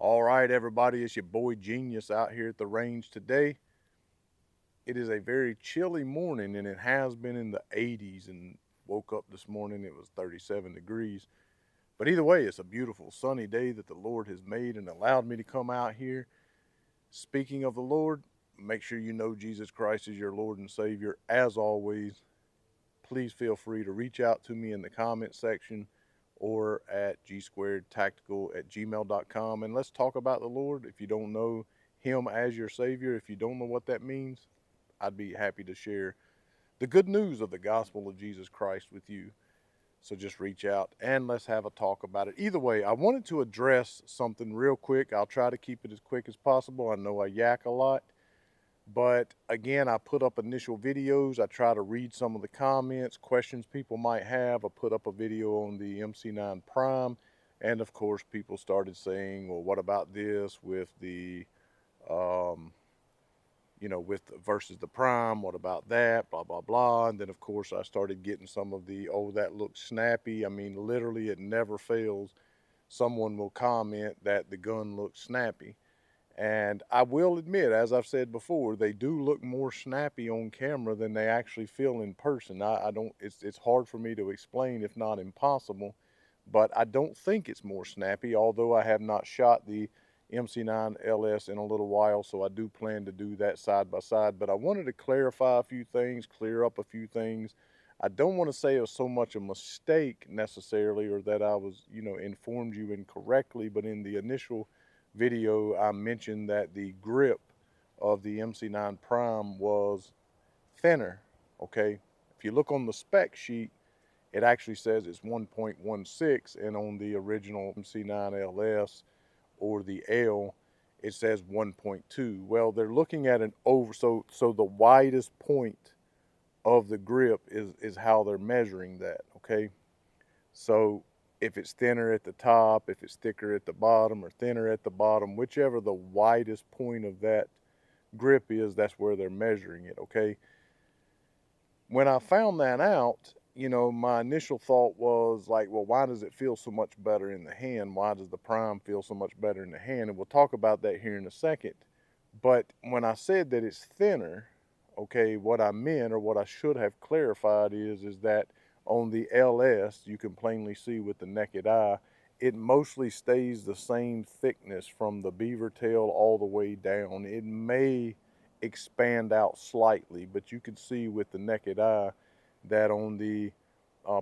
All right, everybody, it's your boy Genius out here at the range today. It is a very chilly morning, and it has been in the 80s. And woke up this morning, it was 37 degrees. But either way, it's a beautiful sunny day that the Lord has made and allowed me to come out here. Speaking of the Lord, make sure you know Jesus Christ is your Lord and Savior. As always, please feel free to reach out to me in the comment section or at gsquaredtactical@gmail.com, and let's talk about the Lord. If you don't know him as your Savior, if you don't know what that means, I'd be happy to share the good news of the gospel of Jesus Christ with you. So just reach out and let's have a talk about it. Either way, I wanted to address something real quick. I'll try to keep it as quick as possible. I know I yak a lot. But again, I put up initial videos. I try to read some of the comments, questions people might have. I put up a video on the MC9 Prime. And of course, people started saying, well, what about this with the, um, with versus the Prime? What about that? Blah, blah, blah. And then, of course, I started getting some of the, oh, that looks snappy. I mean, literally, it never fails. Someone will comment that the gun looks snappy. And I will admit, as I've said before, they do look more snappy on camera than they actually feel in person. I don't. It's hard for me to explain, if not impossible. But I don't think it's more snappy. Although I have not shot the MC9 LS in a little while, so I do plan to do that side by side. But I wanted to clarify a few things, clear up a few things. I don't want to say it was so much a mistake necessarily, or that I was, informed you incorrectly. But in the initial video, I mentioned that the grip of the MC9 Prime was thinner. Okay, if you look on the spec sheet, it actually says it's 1.16, and on the original MC9 LS or the L, it says 1.2. Well, they're looking at an over, so the widest point of the grip is how they're measuring that. Okay, so if it's thinner at the top, if it's thicker at the bottom, or thinner at the bottom, whichever the widest point of that grip is, that's where they're measuring it, okay? When I found that out, my initial thought was like, well, why does it feel so much better in the hand? Why does the Prime feel so much better in the hand? And we'll talk about that here in a second. But when I said that it's thinner, okay, what I meant, or what I should have clarified, is that on the LS, you can plainly see with the naked eye, it mostly stays the same thickness from the beaver tail all the way down. It may expand out slightly, but you can see with the naked eye that on the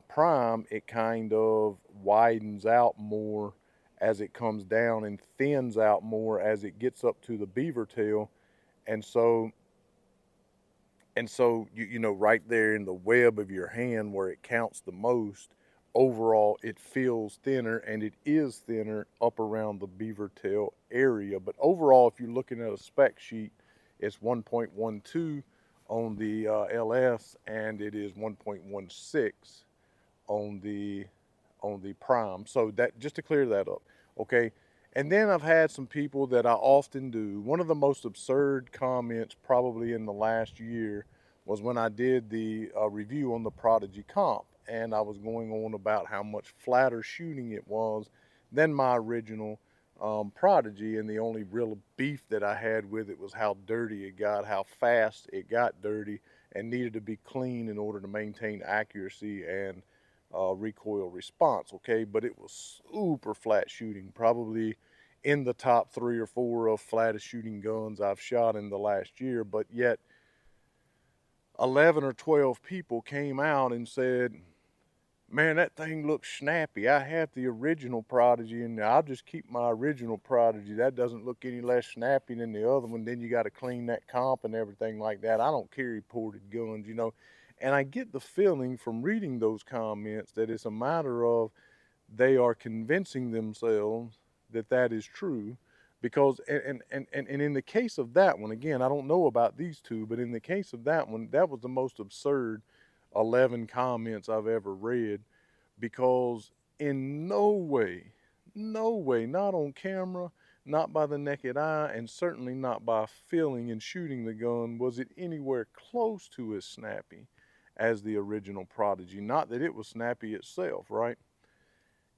Prime, it kind of widens out more as it comes down and thins out more as it gets up to the beaver tail. And so right there in the web of your hand where it counts the most, overall it feels thinner, and it is thinner up around the beaver tail area. But overall, if you're looking at a spec sheet, it's 1.12 on the LS, and it is 1.16 on the Prime. So that, just to clear that up, okay. And then I've had some people that I often do. One of the most absurd comments probably in the last year was when I did the review on the Prodigy comp, and I was going on about how much flatter shooting it was than my original Prodigy, and the only real beef that I had with it was how dirty it got, how fast it got dirty, and needed to be clean in order to maintain accuracy and recoil response, okay? But it was super flat shooting, probably in the top 3 or 4 of flattest shooting guns I've shot in the last year. But yet 11 or 12 people came out and said, man, that thing looks snappy. I have the original Prodigy, and I'll just keep my original Prodigy. That doesn't look any less snappy than the other one. Then you got to clean that comp and everything like that. I don't carry ported guns. And I get the feeling from reading those comments that it's a matter of they are convincing themselves that that is true. Because, and in the case of that one, again, I don't know about these two, but in the case of that one, that was the most absurd 11 comments I've ever read. Because in no way, no way, not on camera, not by the naked eye, and certainly not by feeling and shooting the gun, was it anywhere close to as snappy as the original Prodigy. Not that it was snappy itself, right?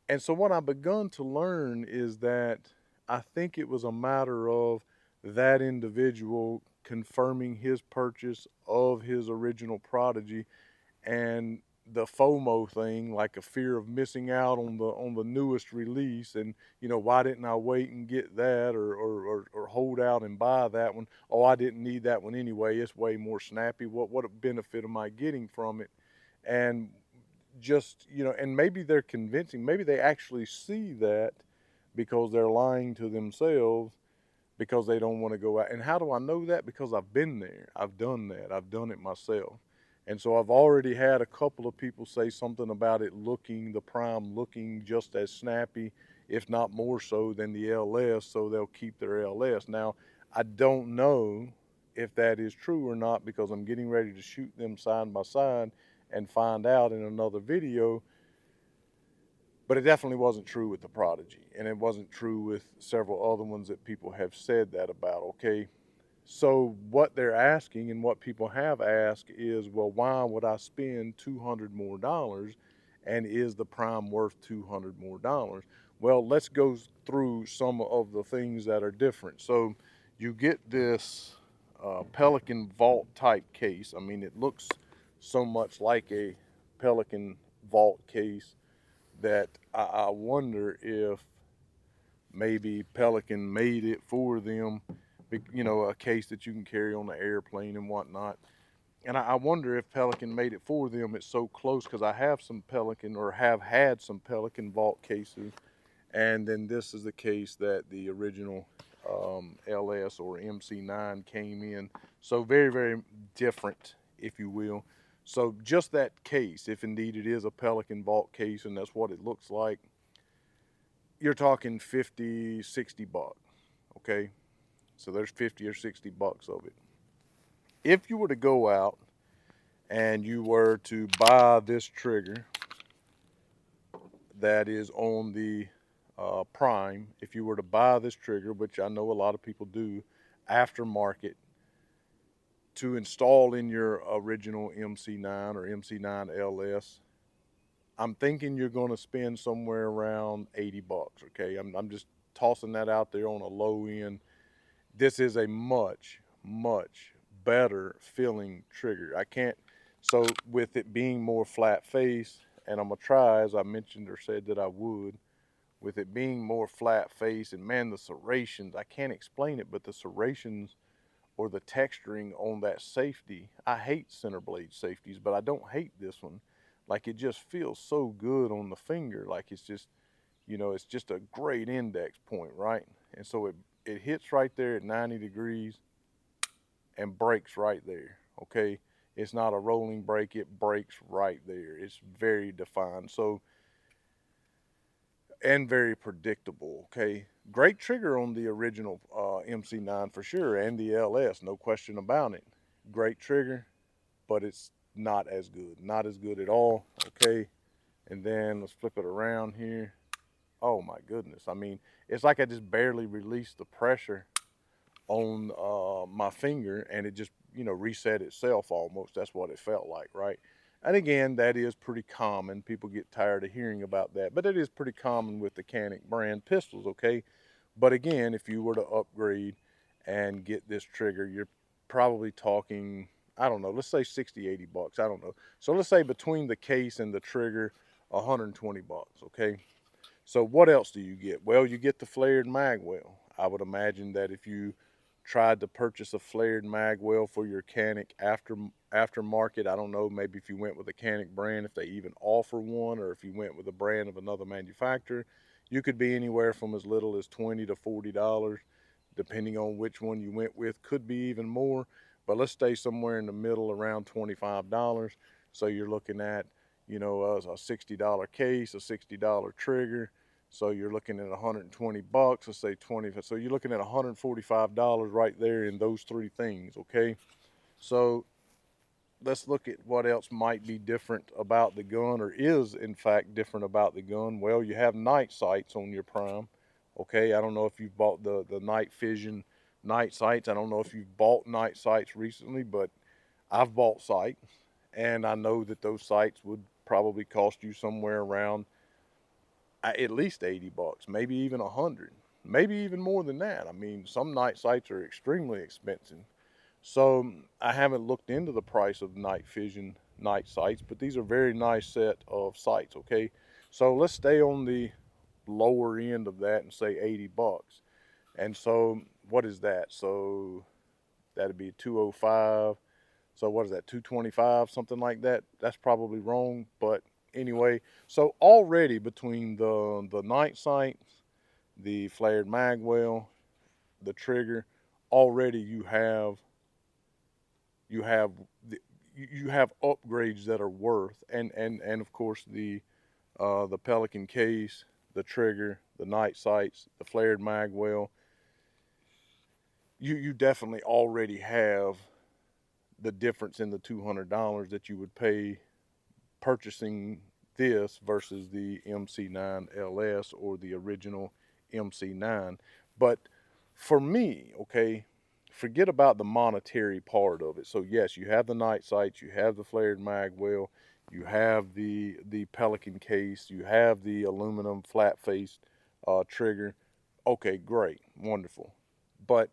And so what I've begun to learn is that I think it was a matter of that individual confirming his purchase of his original Prodigy, and the FOMO thing, like a fear of missing out on the newest release, and why didn't I wait and get that, or hold out and buy that one? Oh, I didn't need that one anyway. It's way more snappy. What benefit am I getting from it? And just and maybe they're convincing. Maybe they actually see that because they're lying to themselves because they don't want to go out. And how do I know that? Because I've been there. I've done that. I've done it myself. And so I've already had a couple of people say something about it the Prime looking just as snappy, if not more so than the LS, so they'll keep their LS. Now, I don't know if that is true or not because I'm getting ready to shoot them side by side and find out in another video, but it definitely wasn't true with the Prodigy, and it wasn't true with several other ones that people have said that about, okay? So what they're asking and what people have asked is, well, why would I spend $200 more, and is the Prime worth $200 more? Well, let's go through some of the things that are different. So you get this Pelican Vault type case. I mean, it looks so much like a Pelican Vault case that I wonder if maybe Pelican made it for them, a case that you can carry on the airplane and whatnot. And I wonder if Pelican made it for them. It's so close because I have some Pelican, or have had some Pelican Vault cases, and then this is the case that the original LS or MC9 came in. So very, very different, if you will. So just that case, if indeed it is a Pelican Vault case and that's what it looks like, you're talking 50, 60 bucks, okay? So there's 50 or 60 bucks of it. If you were to go out and you were to buy this trigger that is on the Prime, if you were to buy this trigger, which I know a lot of people do, aftermarket, to install in your original MC9 or MC9 LS, I'm thinking you're going to spend somewhere around 80 bucks, okay? I'm just tossing that out there on a low end. This is a much, much better feeling trigger. I can't, so with it being more flat face, and I'm going to try, as I mentioned or said that I would, with it being more flat face, and man, the serrations, I can't explain it, but the serrations or the texturing on that safety, I hate center blade safeties, but I don't hate this one. Like, it just feels so good on the finger. Like, it's just, it's just a great index point, right? And so it hits right there at 90 degrees and breaks right there, okay? It's not a rolling break, it breaks right there. It's very defined. So, and very predictable, okay? Great trigger on the original MC9 for sure, and the LS, no question about it. Great trigger, but it's not as good. Not as good at all, okay? And then let's flip it around here. Oh my goodness. I mean, it's like I just barely released the pressure on my finger, and it just, reset itself almost. That's what it felt like, right? And again, that is pretty common. People get tired of hearing about that, but it is pretty common with the Canic brand pistols, okay? But again, if you were to upgrade and get this trigger, you're probably talking, I don't know, let's say 60, 80 bucks. I don't know. So let's say between the case and the trigger, 120 bucks, okay? So what else do you get? Well, you get the flared mag well. I would imagine that if you tried to purchase a flared mag well for your Canic aftermarket, I don't know, maybe if you went with a Canic brand, if they even offer one, or if you went with a brand of another manufacturer, you could be anywhere from as little as $20 to $40, depending on which one you went with. Could be even more, but let's stay somewhere in the middle, around $25. So you're looking at, a $60 case, a $60 trigger. So you're looking at 120 bucks, let's say 20. So you're looking at $145 right there in those three things, okay? So let's look at what else might be different about the gun, or is in fact different about the gun. Well, you have night sights on your Prime, okay? I don't know if you've bought the night vision night sights. I don't know if you've bought night sights recently, but I've bought sights, and I know that those sights would probably cost you somewhere around at least 80 bucks, maybe even 100. maybe even more than that. I mean, some night sights are extremely expensive. So I haven't looked into the price of night vision night sights, but these are very nice set of sights, okay? So let's stay on the lower end of that and say 80 bucks. And so what is that? So that'd be 205. So what is that? 225, something like that. That's probably wrong, but anyway, so already between the night sights, the flared magwell, the trigger, already you have the, you have upgrades that are worth, and of course the Pelican case, the trigger, the night sights, the flared magwell. You definitely already have the difference in the $200 that you would pay purchasing this versus the MC9 LS or the original MC9. But for me, okay, forget about the monetary part of it. So yes, you have the night sights, you have the flared magwell, you have the Pelican case, you have the aluminum flat faced trigger. Okay, great, wonderful. But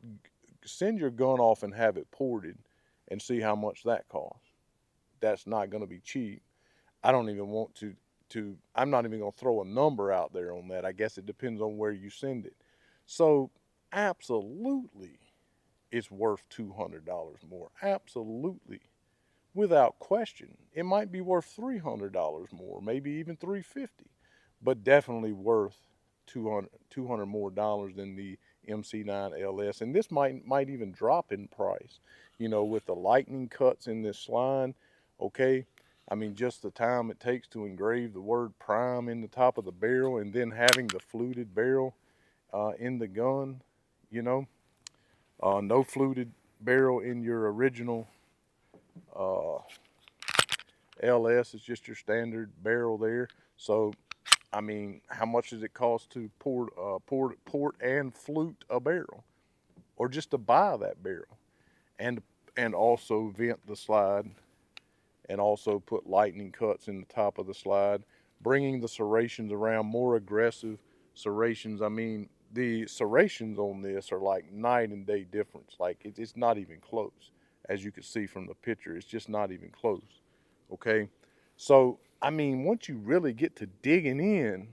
send your gun off and have it ported and see how much that costs. That's not going to be cheap. I don't even want to I'm not even going to throw a number out there on that. I guess it depends on where you send it. So, absolutely it's worth $200 more. Absolutely. Without question. It might be worth $300 more, maybe even $350, but definitely worth 200 more dollars than the MC9 LS. And this might even drop in price, with the lightning cuts in this line. Okay, I mean, just the time it takes to engrave the word prime in the top of the barrel, and then having the fluted barrel in the gun, you know no fluted barrel in your original uh, LS. Is just your standard barrel there. So I mean, how much does it cost to port and flute a barrel, or just to buy that barrel, and and also vent the slide, and also put lightning cuts in the top of the slide, bringing the serrations around, more aggressive serrations. I mean, the serrations on this are like night and day difference. Like it's not even close, as you can see from the picture. It's just not even close. Okay, so I mean, once you really get to digging in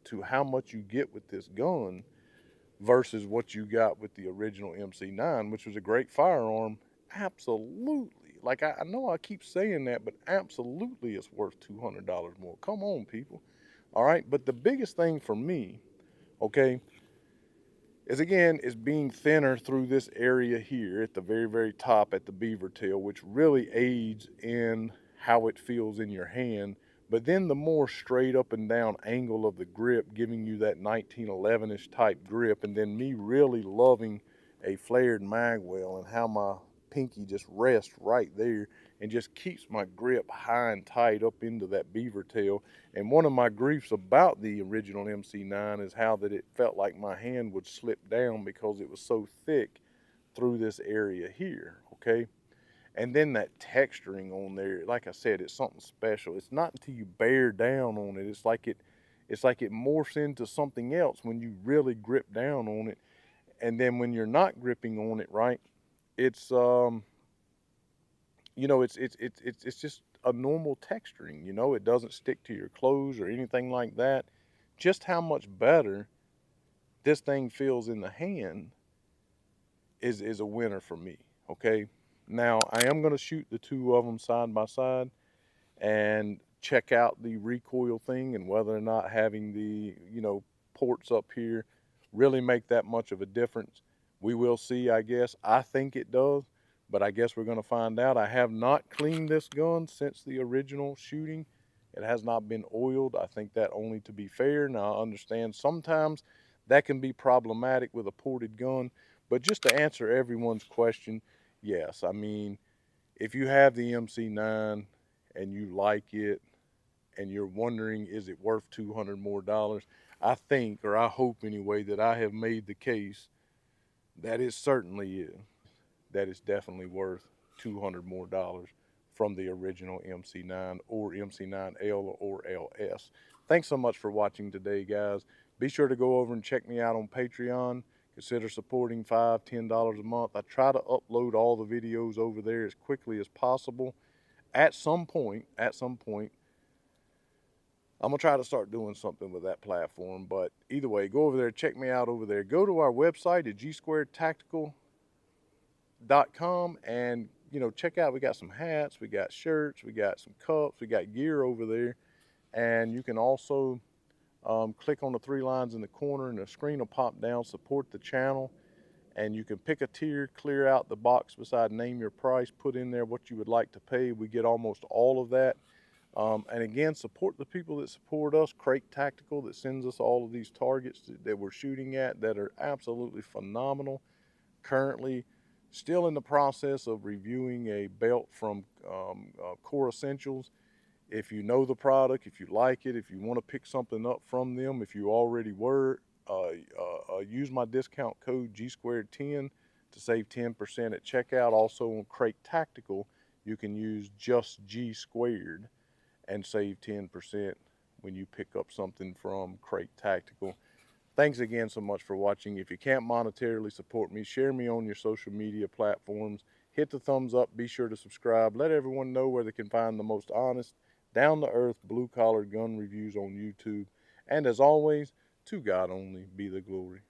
to how much you get with this gun versus what you got with the original MC9, which was a great firearm, absolutely. Like I know I keep saying that, but absolutely it's worth $200 more. Come on, people. All right, but the biggest thing for me, okay, is again is being thinner through this area here at the very very top at the beaver tail, which really aids in how it feels in your hand. But then the more straight up and down angle of the grip, giving you that 1911ish type grip, and then me really loving a flared magwell and how my pinky just rests right there and just keeps my grip high and tight up into that beaver tail. And one of my griefs about the original MC9 is how that it felt like my hand would slip down because it was so thick through this area here, okay? And then that texturing on there, like I said, it's something special. It's not until you bear down on it. It's like it morphs into something else when you really grip down on it. And then when you're not gripping on it right, it's it's just a normal texturing. It doesn't stick to your clothes or anything like that. Just how much better this thing feels in the hand is a winner for me. Okay, now I am going to shoot the two of them side by side and check out the recoil thing and whether or not having the ports up here really make that much of a difference. We will see, I guess. I think it does, but I guess we're going to find out. I have not cleaned this gun since the original shooting. It has not been oiled. I think that only to be fair. Now I understand sometimes that can be problematic with a ported gun, but just to answer everyone's question, yes. I mean, if you have the MC9 and you like it and you're wondering is it worth 200 more dollars, I think, or I hope anyway, that I have made the case that it certainly is. That it's definitely worth 200 more dollars from the original MC9 or MC9L or LS. Thanks so much for watching today, guys. Be sure to go over and check me out on Patreon. Consider supporting $5, $10 a month. I try to upload all the videos over there as quickly as possible. At some point, I'm going to try to start doing something with that platform. But either way, go over there, check me out over there. Go to our website at gsquaredtactical.com and, check out, we got some hats, we got shirts, we got some cups, we got gear over there. And you can also click on the 3 lines in the corner and the screen will pop down, support the channel. And you can pick a tier, clear out the box beside name your price, put in there what you would like to pay. We get almost all of that. And again, support the people that support us. Crate Tactical that sends us all of these targets that we're shooting at that are absolutely phenomenal. Currently, still in the process of reviewing a belt from Core Essentials. If you know the product, if you like it, if you want to pick something up from them, if you already were, use my discount code G210 to save 10% at checkout. Also on Crate Tactical, you can use just G2 and save 10% when you pick up something from Crate Tactical. Thanks again so much for watching. If you can't monetarily support me, share me on your social media platforms. Hit the thumbs up. Be sure to subscribe. Let everyone know where they can find the most honest, down-to-earth, blue-collar gun reviews on YouTube. And as always, to God only be the glory.